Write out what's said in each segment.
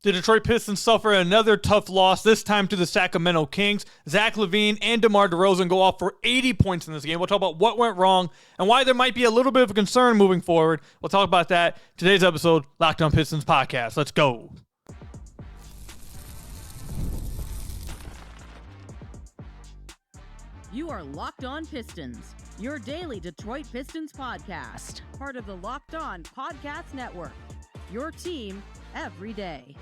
The Detroit Pistons suffer another tough loss, this time to the Sacramento Kings. Zach LaVine and DeMar DeRozan go off for 80 points in this game. We'll talk about what went wrong and why there might be a little bit of a concern moving forward. We'll talk about that today's episode, Locked On Pistons Podcast. Let's go. You are Locked On Pistons, your daily Detroit Pistons podcast, part of the Locked On Podcast Network, your team every day.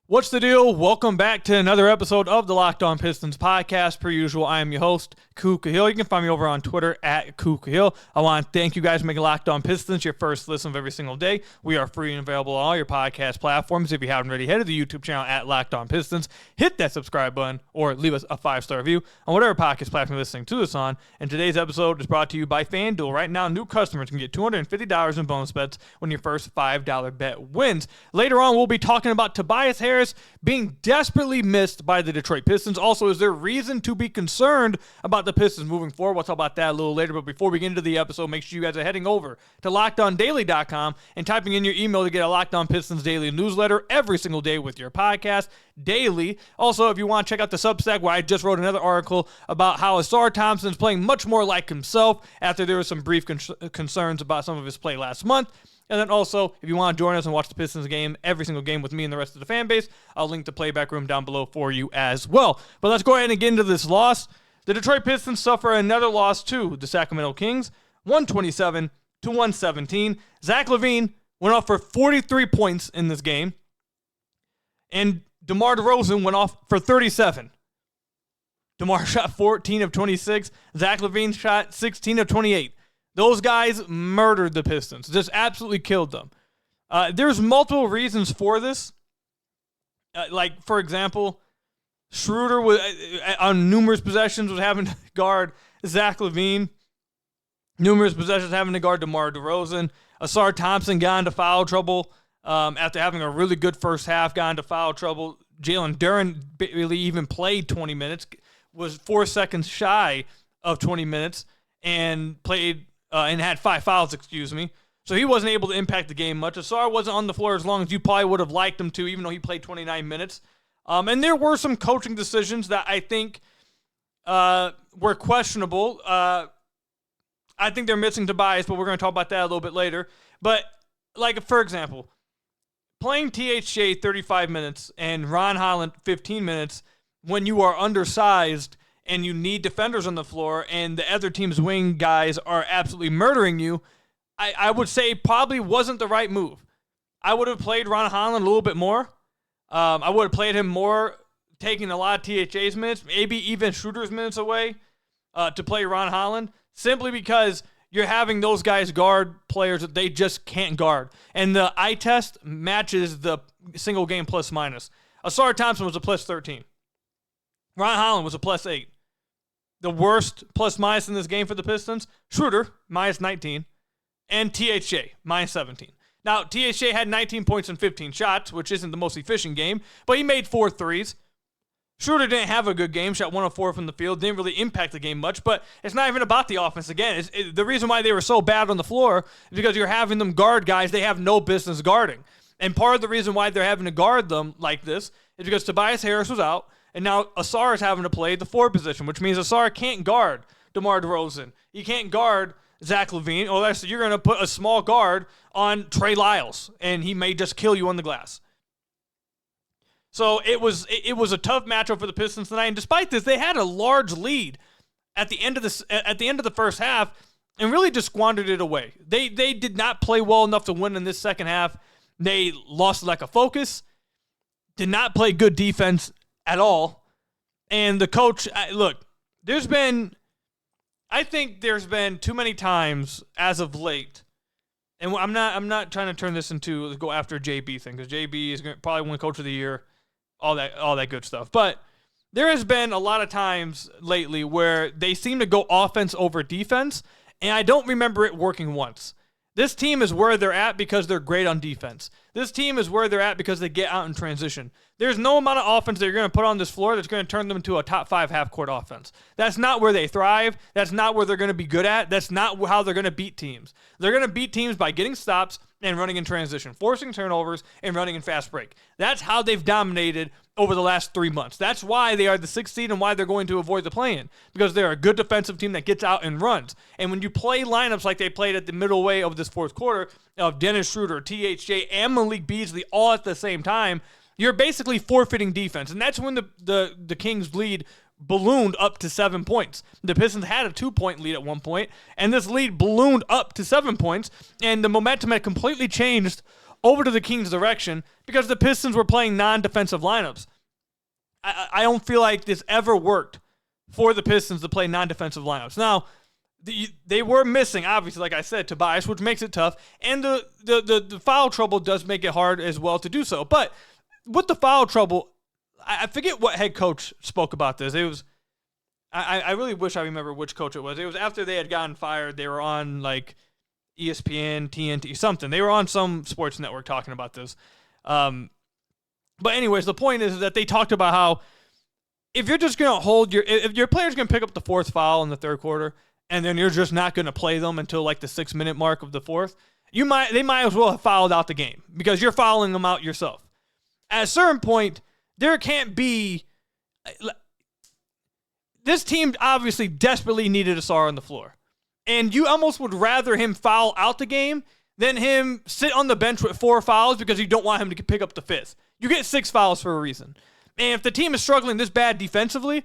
What's the deal? Welcome back to another episode of the Locked On Pistons podcast. Per usual, I am your host, Koo Cahill. You can find me over on Twitter at Koo Cahill. I want to thank you guys for making Locked On Pistons your first listen of every single day. We are free and available on all your podcast platforms. If you haven't already, head to the YouTube channel at Locked On Pistons. Hit that subscribe button or leave us a 5-star review on whatever podcast platform you're listening to this on. And today's episode is brought to you by FanDuel. Right now, new customers can get $250 in bonus bets when your first $5 bet wins. Later on, we'll be talking about Tobias Harris being desperately missed by the Detroit Pistons. Also, is there reason to be concerned about the Pistons moving forward? We'll talk about that a little later, but before we get into the episode, make sure you guys are heading over to LockedOnDaily.com and typing in your email to get a Locked On Pistons daily newsletter every single day with your podcast daily. Also, if you want to check out the Substack, where I just wrote another article about how Ausar Thompson is playing much more like himself after there were some brief concerns about some of his play last month. And then also, if you want to join us and watch the Pistons game, every single game with me and the rest of the fan base, I'll link the playback room down below for you as well. But let's go ahead and get into this loss. The Detroit Pistons suffer another loss to the Sacramento Kings, 127-117. Zach LaVine went off for 43 points in this game, and DeMar DeRozan went off for 37. DeMar shot 14 of 26. Zach LaVine shot 16 of 28. Those guys murdered the Pistons, just absolutely killed them. There's multiple reasons for this. Like, for example, Schroeder was, on numerous possessions was having to guard Zach LaVine. Numerous possessions having to guard DeMar DeRozan. Ausar Thompson got into foul trouble after having a really good first half, got into foul trouble. Jalen Duren barely even played 20 minutes, was 4 seconds shy of 20 minutes, and played... and had 5 fouls, So he wasn't able to impact the game much. Ausar wasn't on the floor as long as you probably would have liked him to, even though he played 29 minutes. And there were some coaching decisions that I think were questionable. I think they're missing Tobias, but we're going to talk about that a little bit later. But, like, for example, playing THJ 35 minutes and Ron Holland 15 minutes when you are undersized and you need defenders on the floor, and the other team's wing guys are absolutely murdering you, I would say probably wasn't the right move. I would have played Ron Holland a little bit more. I would have played him more, taking a lot of THA's minutes, maybe even Schroeder's minutes away to play Ron Holland, simply because you're having those guys guard players that they just can't guard. And the eye test matches the single game plus minus. Ausar Thompson was a plus 13. Ron Holland was a plus 8. The worst plus minus in this game for the Pistons, Schroeder, minus 19, and THJ, minus 17. Now, THJ had 19 points and 15 shots, which isn't the most efficient game, but he made 4 threes. Schroeder didn't have a good game, shot 1 of 4 from the field, didn't really impact the game much, but it's not even about the offense. Again, the reason why they were so bad on the floor is because you're having them guard guys they have no business guarding. And part of the reason why they're having to guard them like this is because Tobias Harris was out, and now Ausar is having to play the 4 position, which means Ausar can't guard DeMar DeRozan. He can't guard Zach LaVine. Or you're going to put a small guard on Trey Lyles, and he may just kill you on the glass. So it was a tough matchup for the Pistons tonight. And despite this, they had a large lead at the end of the first half, and really just squandered it away. They did not play well enough to win in this second half. They lost lack of focus. Did not play good defense at all. And the coach, look, I think there's been too many times as of late, and I'm not trying to turn this into go after a JB thing, because JB is probably win Coach of the Year, all that good stuff. But there has been a lot of times lately where they seem to go offense over defense, and I don't remember it working once. This team is where they're at because they're great on defense. This team is where they're at because they get out in transition. There's no amount of offense that you're going to put on this floor that's going to turn them into a top 5 half-court offense. That's not where they thrive. That's not where they're going to be good at. That's not how they're going to beat teams. They're going to beat teams by getting stops and running in transition, forcing turnovers and running in fast break. That's how they've dominated over the last 3 months. That's why they are the 6th seed and why they're going to avoid the play-in, because they're a good defensive team that gets out and runs. And when you play lineups like they played at the middle way of this fourth quarter of Dennis Schroeder, THJ, and Malik Beasley all at the same time, you're basically forfeiting defense. And that's when the Kings lead ballooned up to 7 points. The Pistons had a 2-point lead at one point, and this lead ballooned up to 7 points, and the momentum had completely changed over to the Kings' direction because the Pistons were playing non-defensive lineups. I don't feel like this ever worked for the Pistons to play non-defensive lineups. Now, they were missing, obviously, like I said, Tobias, which makes it tough, and the foul trouble does make it hard as well to do so. But with the foul trouble, I forget what head coach spoke about this. It was, I really wish I remember which coach it was. It was after they had gotten fired. They were on like ESPN, TNT, something. They were on some sports network talking about this. But anyways, the point is that they talked about how if you're just going to if your player's going to pick up the 4th foul in the 3rd quarter, and then you're just not going to play them until like the 6-minute mark of the 4th, they might as well have fouled out the game because you're fouling them out yourself. At a certain point, there can't be. This team obviously desperately needed a star on the floor. And you almost would rather him foul out the game than him sit on the bench with 4 fouls because you don't want him to pick up the 5th. You get 6 fouls for a reason. And if the team is struggling this bad defensively,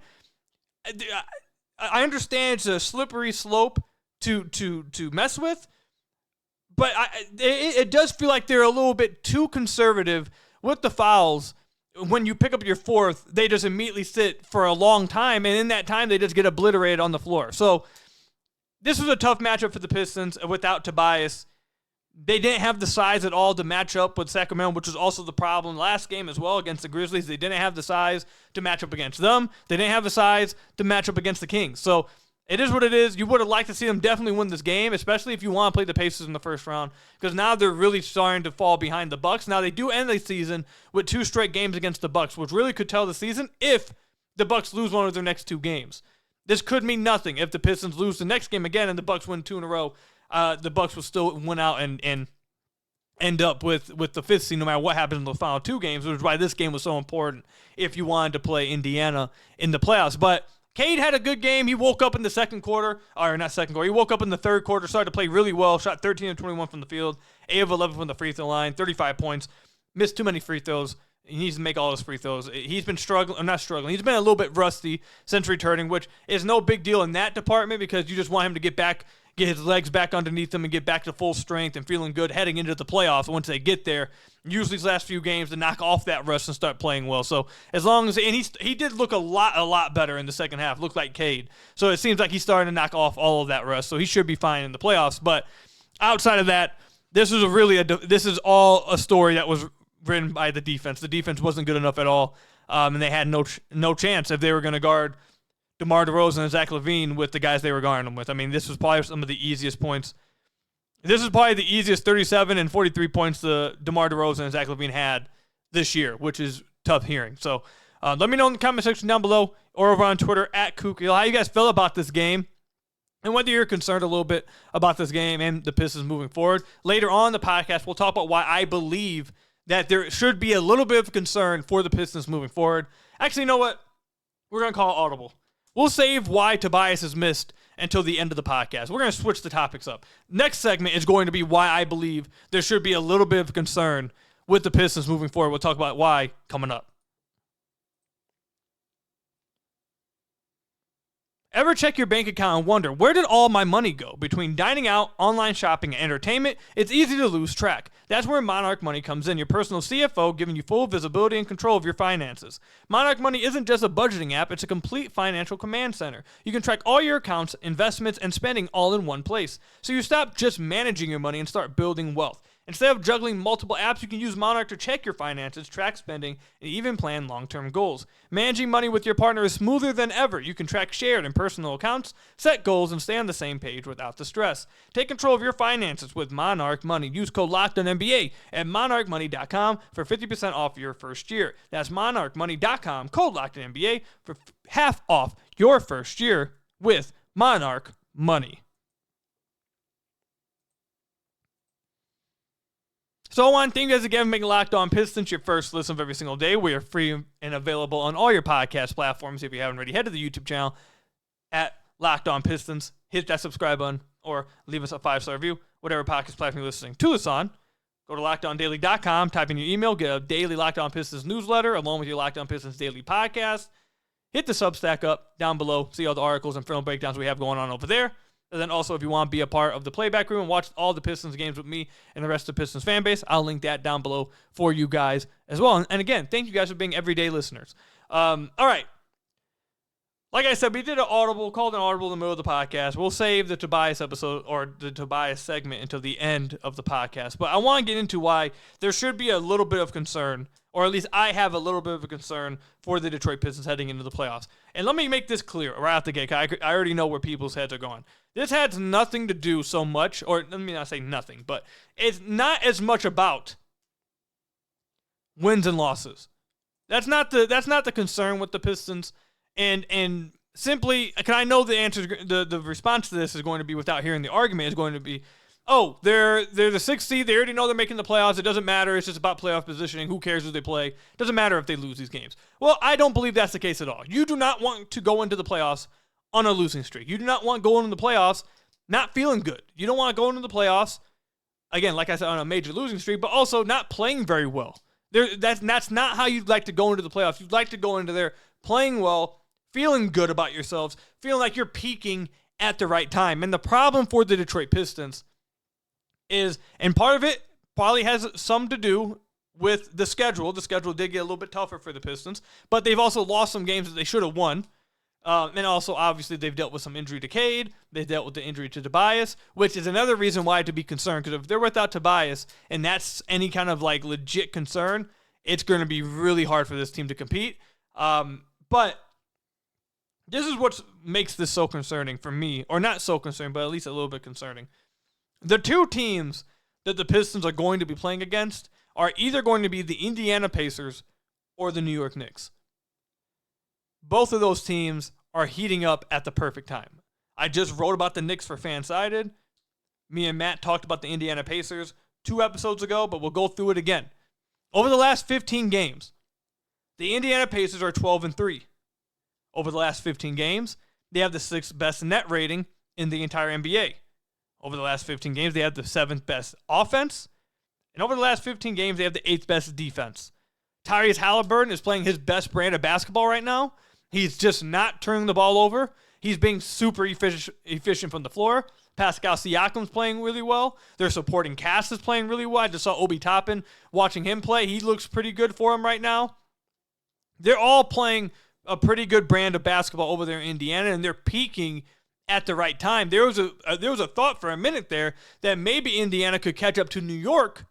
I understand it's a slippery slope to mess with, but it does feel like they're a little bit too conservative with the fouls. When you pick up your 4th, they just immediately sit for a long time, and in that time, they just get obliterated on the floor. So this was a tough matchup for the Pistons without Tobias. They didn't have the size at all to match up with Sacramento, which was also the problem last game as well against the Grizzlies. They didn't have the size to match up against them. They didn't have the size to match up against the Kings. So it is what it is. You would have liked to see them definitely win this game, especially if you want to play the Pacers in the first round, because now they're really starting to fall behind the Bucks. Now they do end the season with 2 straight games against the Bucks, which really could tell the season if the Bucks lose one of their next 2 games. This could mean nothing if the Pistons lose the next game again and the Bucks win 2 in a row. The Bucks will still win out and end up with the 5th seed no matter what happens in the final 2 games, which is why this game was so important if you wanted to play Indiana in the playoffs. But Cade had a good game. He woke up in the second quarter, or not second quarter. He woke up in the 3rd quarter, started to play really well, shot 13 of 21 from the field, 8 of 11 from the free throw line, 35 points, missed too many free throws. He needs to make all his free throws. He's been not struggling. He's been a little bit rusty since returning, which is no big deal in that department because you just want him to get his legs back underneath him and get back to full strength and feeling good heading into the playoffs once they get there. Usually these last few games to knock off that rust and start playing well. So as long as, and he did look a lot better in the second half, looked like Cade. So it seems like he's starting to knock off all of that rust. So he should be fine in the playoffs. But outside of that, this is all a story that was written by the defense. The defense wasn't good enough at all, and they had no chance if they were going to guard DeMar DeRozan and Zach LaVine with the guys they were guarding them with. I mean, this was probably some of the easiest points. This is probably the easiest 37 and 43 points the DeMar DeRozan and Zach LaVine had this year, which is tough hearing. So let me know in the comment section down below or over on Twitter @Kukil how you guys feel about this game and whether you're concerned a little bit about this game and the Pistons moving forward. Later on in the podcast, we'll talk about why I believe that there should be a little bit of concern for the Pistons moving forward. Actually, you know what? We're going to call it audible. We'll save why Tobias is missed until the end of the podcast. We're going to switch the topics up. Next segment is going to be why I believe there should be a little bit of concern with the Pistons moving forward. We'll talk about why coming up. Ever check your bank account and wonder, where did all my money go? Between dining out, online shopping, and entertainment, it's easy to lose track. That's where Monarch Money comes in, your personal CFO giving you full visibility and control of your finances. Monarch Money isn't just a budgeting app, it's a complete financial command center. You can track all your accounts, investments, and spending all in one place. So you stop just managing your money and start building wealth. Instead of juggling multiple apps, you can use Monarch to check your finances, track spending, and even plan long-term goals. Managing money with your partner is smoother than ever. You can track shared and personal accounts, set goals, and stay on the same page without the stress. Take control of your finances with Monarch Money. Use code LOCKEDONNBA at monarchmoney.com for 50% off your first year. That's monarchmoney.com, code LOCKEDONNBA for half off your first year with Monarch Money. So I want to thank you guys again for making Locked On Pistons your first listen of every single day. We are free and available on all your podcast platforms. If you haven't already, head to the YouTube channel at Locked On Pistons. Hit that subscribe button or leave us a 5-star review, whatever podcast platform you're listening to us on. Go to LockedOnDaily.com, type in your email, get a daily Locked On Pistons newsletter along with your Locked On Pistons daily podcast. Hit the Substack up down below, see all the articles and film breakdowns we have going on over there. And then also, if you want to be a part of the playback room and watch all the Pistons games with me and the rest of the Pistons fan base, I'll link that down below for you guys as well. And again, thank you guys for being everyday listeners. All right. Like I said, we did called an audible in the middle of the podcast. We'll save the Tobias episode or the Tobias segment until the end of the podcast. But I want to get into why there should be a little bit of concern, or at least I have a little bit of a concern for the Detroit Pistons heading into the playoffs. And let me make this clear right out the gate. I already know where people's heads are going. This has nothing to do so much, or let me not say nothing, but it's not as much about wins and losses. That's not the concern with the Pistons. And simply, because I know the answer, the response to this is going to be, without hearing the argument, is going to be, oh, they're the 6th seed. They already know they're making the playoffs. It doesn't matter. It's just about playoff positioning. Who cares who they play? It doesn't matter if they lose these games. Well, I don't believe that's the case at all. You do not want to go into the playoffs on a losing streak. You do not want going into the playoffs not feeling good. You don't want to go into the playoffs, again, like I said, on a major losing streak, but also not playing very well. That's not how you'd like to go into the playoffs. You'd like to go into there playing well, feeling good about yourselves, feeling like you're peaking at the right time. And the problem for the Detroit Pistons is, and part of it probably has some to do with the schedule. The schedule did get a little bit tougher for the Pistons, but they've also lost some games that they should have won. And also, obviously, they've dealt with some injury to Cade. They've dealt with the injury to Tobias, which is another reason why to be concerned. Because if they're without Tobias, and that's any kind of like legit concern, it's going to be really hard for this team to compete. But this is what makes this so concerning for me, or not so concerning, but at least a little bit concerning. The two teams that the Pistons are going to be playing against are either going to be the Indiana Pacers or the New York Knicks. Both of those teams are heating up at the perfect time. I just wrote about the Knicks for Fansided. Me and Matt talked about the Indiana Pacers 2 episodes ago, but we'll go through it again. Over the last 15 games, the Indiana Pacers are 12-3. Over the last 15 games, they have the 6th best net rating in the entire NBA. Over the last 15 games, they have the 7th best offense. And over the last 15 games, they have the 8th best defense. Tyrese Halliburton is playing his best brand of basketball right now. He's just not turning the ball over. He's being super efficient from the floor. Pascal Siakam's playing really well. Their supporting cast is playing really well. I just saw Obi Toppin watching him play. He looks pretty good for him right now. They're all playing a pretty good brand of basketball over there in Indiana, and they're peaking at the right time. There was a thought for a minute there that maybe Indiana could catch up to New York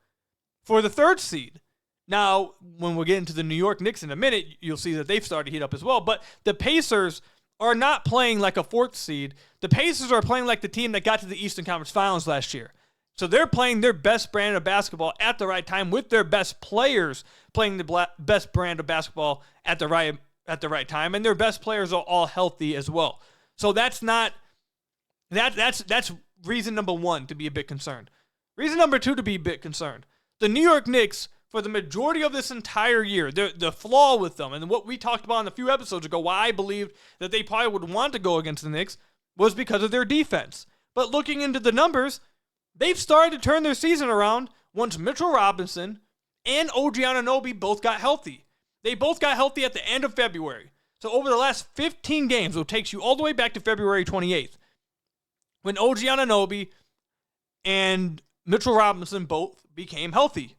for the 3rd seed. Now, when we get into the New York Knicks in a minute, you'll see that they've started to heat up as well. But the Pacers are not playing like a 4th seed. The Pacers are playing like the team that got to the Eastern Conference Finals last year. So they're playing their best brand of basketball at the right time with their best players playing the best brand of basketball at the right time, and their best players are all healthy as well. So that's reason number 1 to be a bit concerned. Reason number 2 to be a bit concerned. The New York Knicks, for the majority of this entire year, the flaw with them, and what we talked about in a few episodes ago, why I believed that they probably would want to go against the Knicks, was because of their defense. But looking into the numbers, they've started to turn their season around once Mitchell Robinson and OG Anunoby both got healthy. They both got healthy at the end of February. So over the last 15 games, it takes you all the way back to February 28th, when OG Anunoby and Mitchell Robinson both became healthy.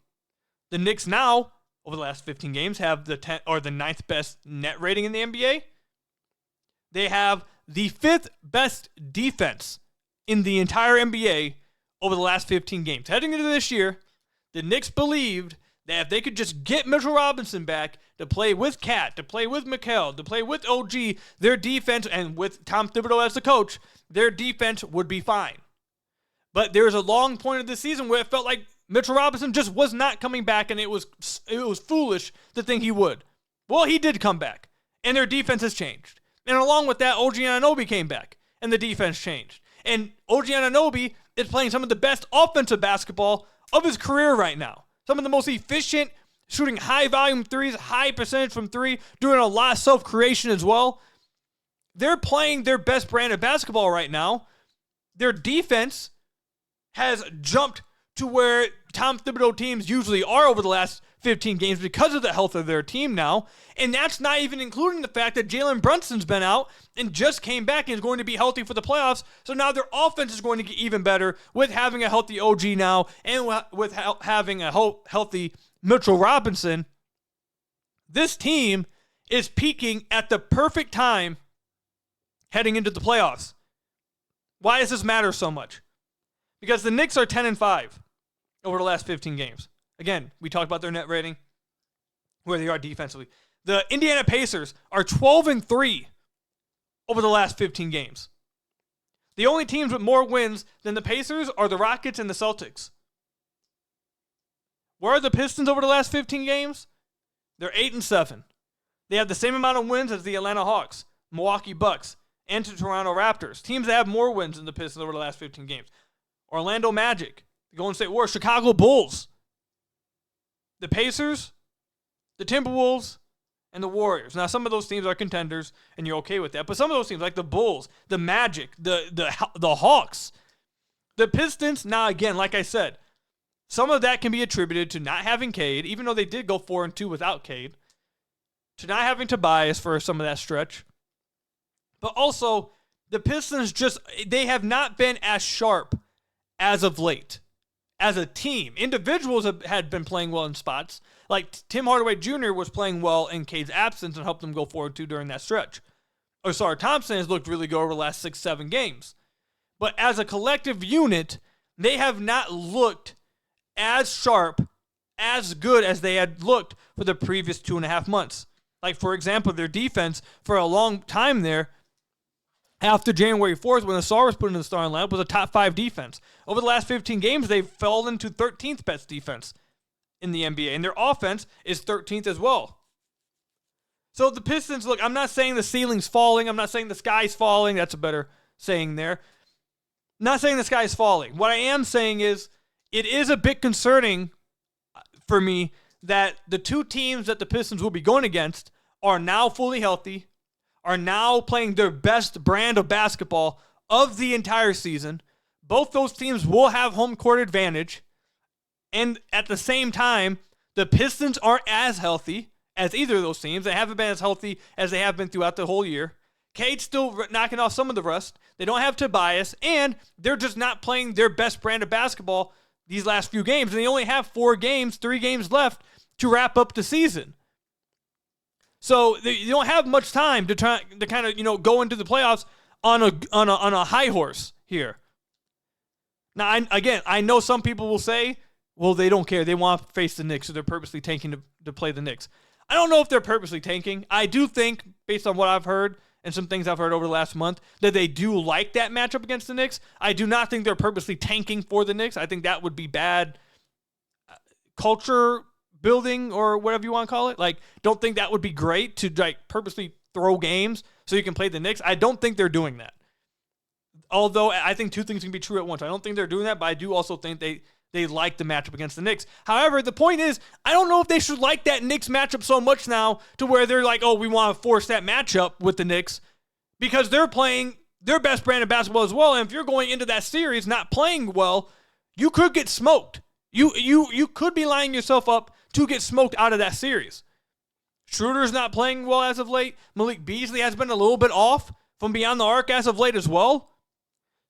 The Knicks now, over the last 15 games, have the 9th best net rating in the NBA. They have the 5th best defense in the entire NBA over the last 15 games. Heading into this year, the Knicks believed that if they could just get Mitchell Robinson back to play with Cat, to play with Mikal, to play with OG, their defense, and with Tom Thibodeau as the coach, their defense would be fine. But there was a long point of the season where it felt like Mitchell Robinson just was not coming back, and it was foolish to think he would. Well, he did come back, and their defense has changed. And along with that, OG Anunoby came back, and the defense changed. And OG Anunoby is playing some of the best offensive basketball of his career right now. Some of the most efficient, shooting high volume threes, high percentage from three, doing a lot of self-creation as well. They're playing their best brand of basketball right now. Their defense has jumped to where Tom Thibodeau teams usually are over the last 15 games because of the health of their team now. And that's not even including the fact that Jalen Brunson's been out and just came back and is going to be healthy for the playoffs. So now their offense is going to get even better with having a healthy OG now and with having a healthy Mitchell Robinson. This team is peaking at the perfect time heading into the playoffs. Why does this matter so much? Because the Knicks are 10-5 over the last 15 games. Again, we talked about their net rating, where they are defensively. The Indiana Pacers are 12-3 over the last 15 games. The only teams with more wins than the Pacers are the Rockets and the Celtics. Where are the Pistons over the last 15 games? They're 8-7. They have the same amount of wins as the Atlanta Hawks, Milwaukee Bucks, and the Toronto Raptors. Teams that have more wins than the Pistons over the last 15 games. Orlando Magic, the Golden State Warriors, Chicago Bulls, the Pacers, the Timberwolves, and the Warriors. Now, some of those teams are contenders, and you're okay with that. But some of those teams, like the Bulls, the Magic, the Hawks, the Pistons, now again, like I said, some of that can be attributed to not having Cade, even though they did go 4-2 without Cade, to not having Tobias for some of that stretch. But also, the Pistons they have not been as sharp as of late. As a team, individuals had been playing well in spots. Like Tim Hardaway Jr. was playing well in Cade's absence and helped them go 4-2 during that stretch. Osar Thompson has looked really good over the last 6-7 games. But as a collective unit, they have not looked as sharp, as good as they had looked for the previous 2.5 months. Like, for example, their defense for a long time there, after January 4th, when Osar was put in the starting lineup, was a top 5 defense. Over the last 15 games, they've fallen to 13th best defense in the NBA, and their offense is 13th as well. So the Pistons, look, I'm not saying the ceiling's falling. I'm not saying the sky's falling. That's a better saying there. I'm not saying the sky's falling. What I am saying is it is a bit concerning for me that the two teams that the Pistons will be going against are now fully healthy, are now playing their best brand of basketball of the entire season. Both those teams will have home court advantage. And at the same time, the Pistons aren't as healthy as either of those teams. They haven't been as healthy as they have been throughout the whole year. Cade's still knocking off some of the rust. They don't have Tobias, and they're just not playing their best brand of basketball these last few games. And they only have 3 games left to wrap up the season. So you don't have much time to kind of go into the playoffs on a high horse here. Now, I know some people will say, well, they don't care. They want to face the Knicks, so they're purposely tanking to play the Knicks. I don't know if they're purposely tanking. I do think, based on what I've heard and some things I've heard over the last month, that they do like that matchup against the Knicks. I do not think they're purposely tanking for the Knicks. I think that would be bad culture building or whatever you want to call it. Like, don't think that would be great to purposely throw games so you can play the Knicks. I don't think they're doing that. Although I think two things can be true at once. I don't think they're doing that, but I do also think they like the matchup against the Knicks. However, the point is, I don't know if they should like that Knicks matchup so much now to where they're like, oh, we want to force that matchup with the Knicks, because they're playing their best brand of basketball as well. And if you're going into that series not playing well, you could get smoked. You could be lining yourself up to get smoked out of that series. Schroeder's not playing well as of late. Malik Beasley has been a little bit off from beyond the arc as of late as well.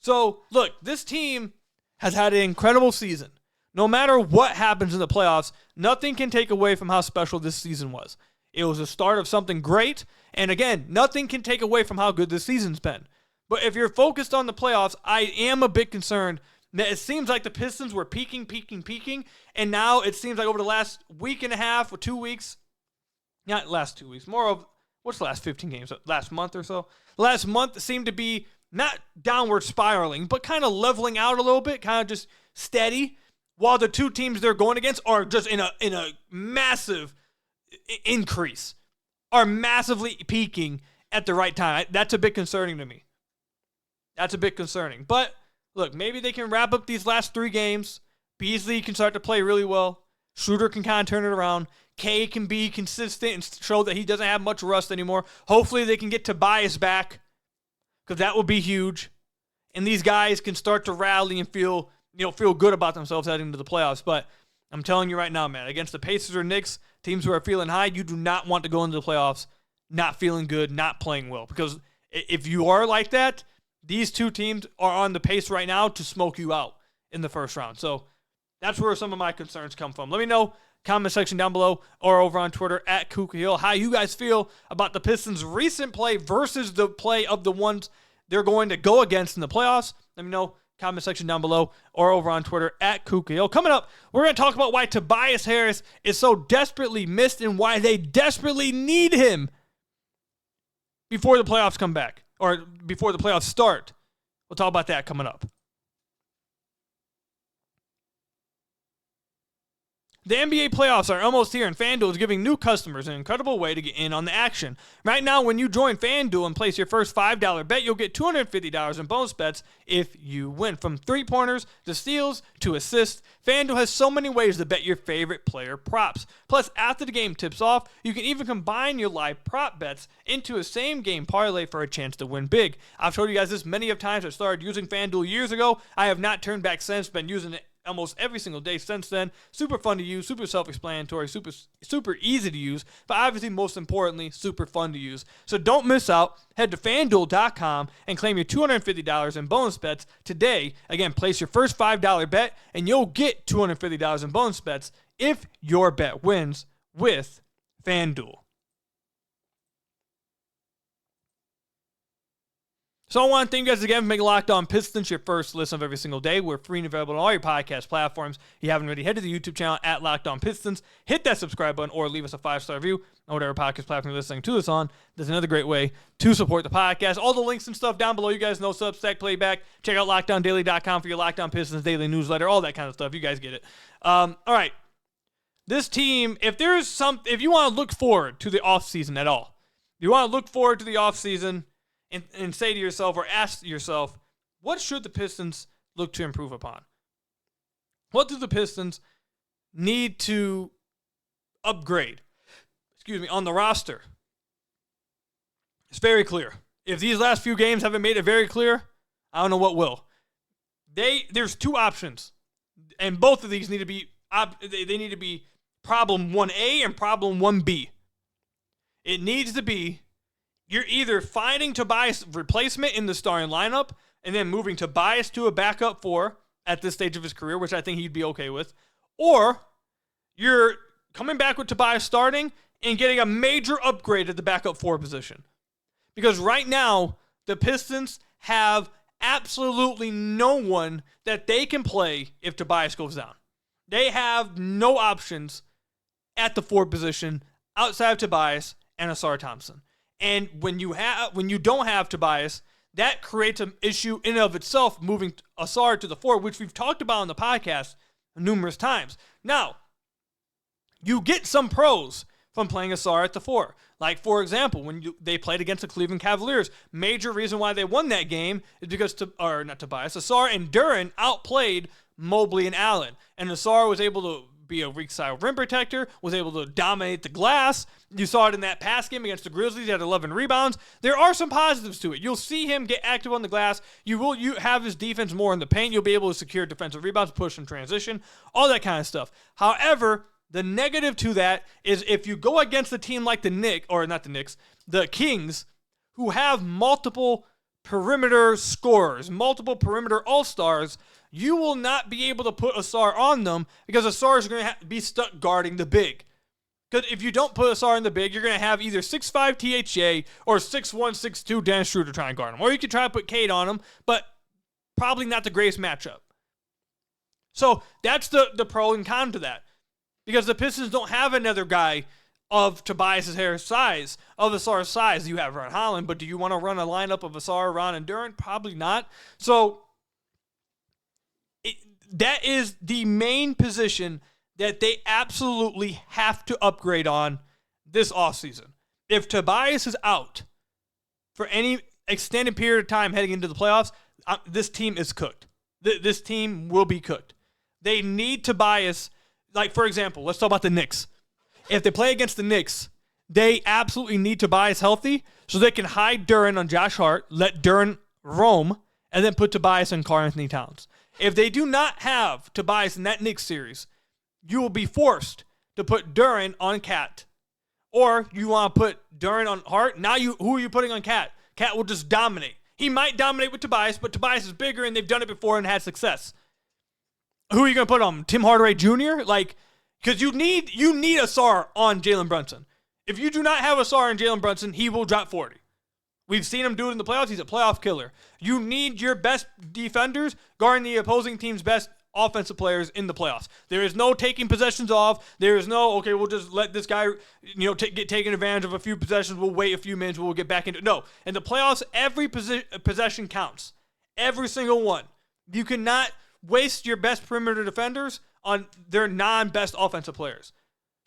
So, look, this team has had an incredible season. No matter what happens in the playoffs, nothing can take away from how special this season was. It was the start of something great, and again, nothing can take away from how good this season's been. But if you're focused on the playoffs, I am a bit concerned that it seems like the Pistons were peaking, and now it seems like over the last week and a half or 2 weeks, not last 2 weeks, more of, what's the last 15 games? Last month or so? Last month seemed to be not downward spiraling, but kind of leveling out a little bit, kind of just steady, while the two teams they're going against are just in a massive increase, are massively peaking at the right time. That's a bit concerning to me. That's a bit concerning. But, look, maybe they can wrap up these last 3 games. Beasley can start to play really well. Schroeder can kind of turn it around. Cade can be consistent and show that he doesn't have much rust anymore. Hopefully they can get Tobias back, because that would be huge. And these guys can start to rally and feel good about themselves heading into the playoffs. But I'm telling you right now, man, against the Pacers or Knicks, teams who are feeling high, you do not want to go into the playoffs not feeling good, not playing well. Because if you are like that, these two teams are on the pace right now to smoke you out in the first round. So that's where some of my concerns come from. Let me know, comment section down below or over on Twitter at @KukaHill, how you guys feel about the Pistons' recent play versus the play of the ones they're going to go against in the playoffs. Let me know, comment section down below or over on Twitter at KukaHill. Coming up, we're going to talk about why Tobias Harris is so desperately missed and why they desperately need him before the playoffs come back, or before the playoffs start. We'll talk about that coming up. The NBA playoffs are almost here, and FanDuel is giving new customers an incredible way to get in on the action. Right now, when you join FanDuel and place your first $5 bet, you'll get $250 in bonus bets if you win. From three-pointers to steals to assists, FanDuel has so many ways to bet your favorite player props. Plus, after the game tips off, you can even combine your live prop bets into a same-game parlay for a chance to win big. I've told you guys this many of times. I started using FanDuel years ago. I have not turned back since. Been using it almost every single day since then. Super fun to use, super self-explanatory, super easy to use, but obviously most importantly, super fun to use. So don't miss out. Head to FanDuel.com and claim your $250 in bonus bets today. Again, place your first $5 bet and you'll get $250 in bonus bets if your bet wins with FanDuel. So I want to thank you guys again for making Locked On Pistons your first listen of every single day. We're free and available on all your podcast platforms. If you haven't already, head to the YouTube channel at Locked On Pistons. Hit that subscribe button or leave us a 5-star review on whatever podcast platform you're listening to this on. There's another great way to support the podcast. All the links and stuff down below. You guys know Substack, Playback. Check out LockedOnDaily.com for your Locked On Pistons daily newsletter, all that kind of stuff. You guys get it. All right. This team, if you want to look forward to the offseason at all, you want to look forward to the offseason and say to yourself or ask yourself, what should the Pistons look to improve upon? What do the Pistons need to upgrade, on the roster? It's very clear. If these last few games haven't made it very clear, I don't know what will. There's two options, and both of these need to be they need to be problem 1A and problem 1B. It needs to be, you're either finding Tobias' replacement in the starting lineup and then moving Tobias to a backup 4 at this stage of his career, which I think he'd be okay with, or you're coming back with Tobias starting and getting a major upgrade at the backup 4 position. Because right now, the Pistons have absolutely no one that they can play if Tobias goes down. They have no options at the 4 position outside of Tobias and Ausar Thompson. And when you don't have Tobias, that creates an issue in and of itself, moving Ausar to the 4, which we've talked about on the podcast numerous times. Now, you get some pros from playing Ausar at the 4. Like, for example, when they played against the Cleveland Cavaliers, major reason why they won that game is because, Ausar and Duren outplayed Mobley and Allen. And Ausar was able to be a weak side rim protector, was able to dominate the glass. You saw it in that pass game against the Grizzlies. He had 11 rebounds. There are some positives to it. You'll see him get active on the glass. You have his defense more in the paint. You'll be able to secure defensive rebounds, push and transition, all that kind of stuff. However, the negative to that is if you go against a team like the Kings, who have multiple perimeter scorers, multiple perimeter all-stars, you will not be able to put Ausar on them because Ausar is going to be stuck guarding the big. Because if you don't put Ausar in the big, you're going to have either 6'5" THA or 6'1", 6'2" Dennis Schroeder try and guard him. Or you could try to put Cade on him, but probably not the greatest matchup. So that's the pro and con to that. Because the Pistons don't have another guy of Tobias Harris' size, of Ausar's size. You have Ron Holland, but do you want to run a lineup of Ausar, Ron, and Duren? Probably not. So that is the main position that they absolutely have to upgrade on this offseason. If Tobias is out for any extended period of time heading into the playoffs, this team is cooked. This team will be cooked. They need Tobias like, for example, let's talk about the Knicks. If they play against the Knicks, they absolutely need Tobias healthy so they can hide Duren on Josh Hart, let Duren roam, and then put Tobias on Karl-Anthony Towns. If they do not have Tobias in that Knicks series, you will be forced to put Duren on Cat. Or you want to put Duren on Hart. Now who are you putting on Cat? Cat will just dominate. He might dominate with Tobias, but Tobias is bigger and they've done it before and had success. Who are you going to put on? Tim Hardaway Jr.? Because you need a SAR on Jalen Brunson. If you do not have a SAR on Jalen Brunson, he will drop 40. We've seen him do it in the playoffs. He's a playoff killer. You need your best defenders guarding the opposing team's best offensive players in the playoffs. There is no taking possessions off. There is no, okay, we'll just let this guy, get taken advantage of a few possessions. We'll wait a few minutes. We'll get back into it. No. In the playoffs, every possession counts. Every single one. You cannot waste your best perimeter defenders on their non-best offensive players.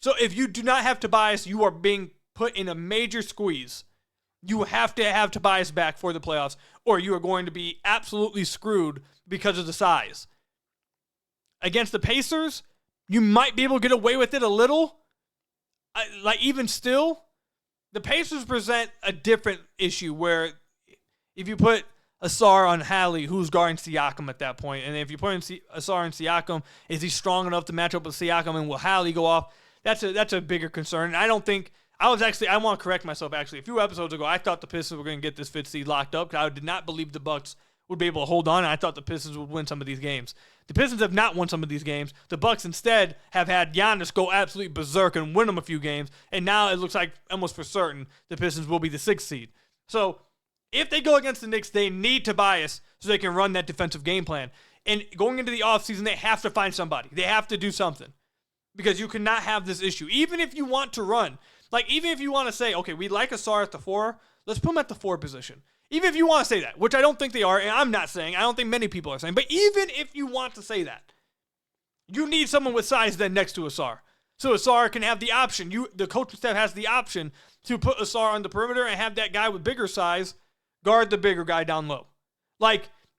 So if you do not have Tobias, you are being put in a major squeeze. You have to have Tobias back for the playoffs, or you are going to be absolutely screwed because of the size. Against the Pacers, you might be able to get away with it a little. Even still, the Pacers present a different issue where if you put Asar on Halley, who's guarding Siakam at that point, and if you put Asar on Siakam, is he strong enough to match up with Siakam, and will Halley go off? That's a bigger concern. And I don't think I want to correct myself. Actually, a few episodes ago, I thought the Pistons were going to get this fifth seed locked up because I did not believe the Bucks would be able to hold on. And I thought the Pistons would win some of these games. The Pistons have not won some of these games. The Bucks instead have had Giannis go absolutely berserk and win them a few games. And now it looks like almost for certain the Pistons will be the sixth seed. So if they go against the Knicks, they need Tobias so they can run that defensive game plan. And going into the offseason, they have to find somebody. They have to do something. Because you cannot have this issue. Even if you want to run, even if you want to say, okay, we like Asar at the 4, let's put him at the 4 position. Even if you want to say that, which I don't think they are, and I'm not saying, I don't think many people are saying, but even if you want to say that, you need someone with size then next to Asar. So Asar can have the option. The coaching staff has the option to put Asar on the perimeter and have that guy with bigger size guard the bigger guy down low.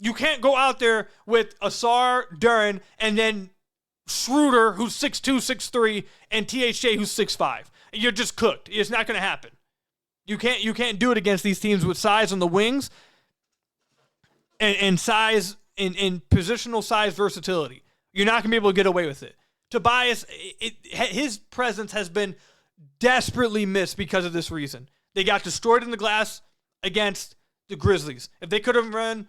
You can't go out there with Asar, Duren, and then Schroeder, who's 6'2", 6'3", and THJ, who's 6'5". You're just cooked. It's not going to happen. You can't do it against these teams with size on the wings and size in positional size versatility. You're not going to be able to get away with it. Tobias, his presence has been desperately missed because of this reason. They got destroyed in the glass against the Grizzlies. If they could have run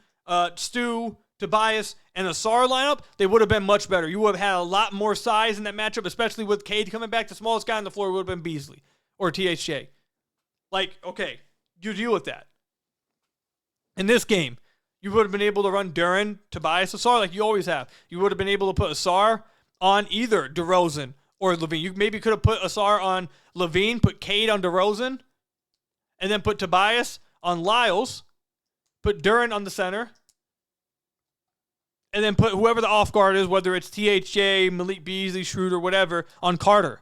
Stu, Tobias, and a SAR lineup, they would have been much better. You would have had a lot more size in that matchup, especially with Cade coming back. The smallest guy on the floor would have been Beasley or THJ. Okay, you deal with that. In this game, you would have been able to run Duren, Tobias, Asar like you always have. You would have been able to put Asar on either DeRozan or Levine. You maybe could have put Asar on Levine, put Cade on DeRozan, and then put Tobias on Lyles, put Duren on the center, and then put whoever the off guard is, whether it's THJ, Malik Beasley, Schroeder, whatever, on Carter.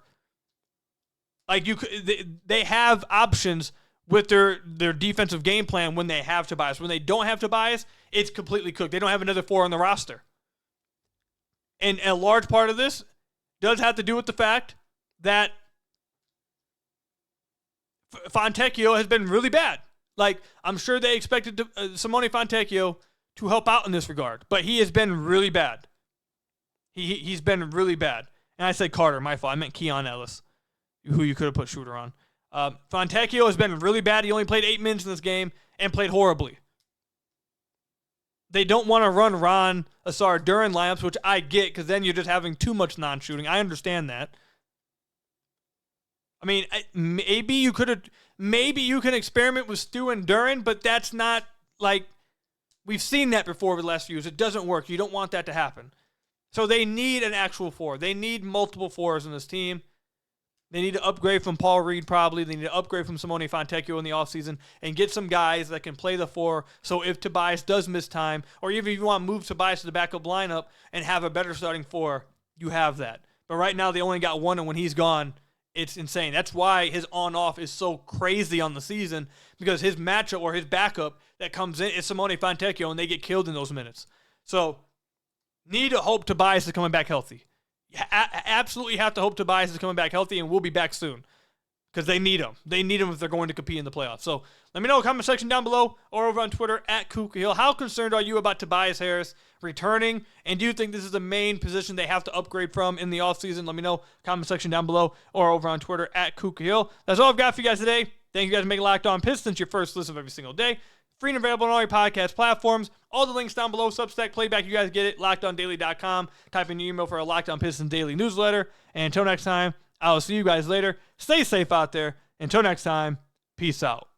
They have options with their defensive game plan when they have Tobias. When they don't have Tobias, it's completely cooked. They don't have another 4 on the roster. And a large part of this does have to do with the fact that Fontecchio has been really bad. I'm sure they expected Simone Fontecchio to help out in this regard, but he has been really bad. He's been really bad. And I said Carter, my fault. I meant Keon Ellis, who you could have put Shooter on. Fontecchio has been really bad. He only played 8 minutes in this game and played horribly. They don't want to run Ron, Asar, Duren lineups, which I get because then you're just having too much non-shooting. I understand that. I mean, maybe you can experiment with Stu and Duren, but that's not we've seen that before over the last few years. It doesn't work. You don't want that to happen. So they need an actual 4. They need multiple 4s in this team. They need to upgrade from Paul Reed probably. They need to upgrade from Simone Fontecchio in the offseason and get some guys that can play the 4. So if Tobias does miss time, or even if you want to move Tobias to the backup lineup and have a better starting 4, you have that. But right now they only got 1, and when he's gone, it's insane. That's why his on-off is so crazy on the season, because his matchup or his backup that comes in is Simone Fontecchio, and they get killed in those minutes. So need to hope Tobias is coming back healthy. You absolutely have to hope Tobias is coming back healthy and will be back soon because they need him. They need him if they're going to compete in the playoffs. So let me know in the comment section down below or over on Twitter at Kuka How concerned are you about Tobias Harris returning? And do you think this is the main position they have to upgrade from in the offseason? Let me know comment section down below or over on Twitter at Kuka That's all I've got for you guys today. Thank you guys for making Locked On Pistons your first listen of every single day. Free and available on all your podcast platforms. All the links down below. Substack, Playback, you guys get it. LockedOnDaily.com. Type in your email for a Locked On Pistons daily newsletter. And until next time, I will see you guys later. Stay safe out there. Until next time, peace out.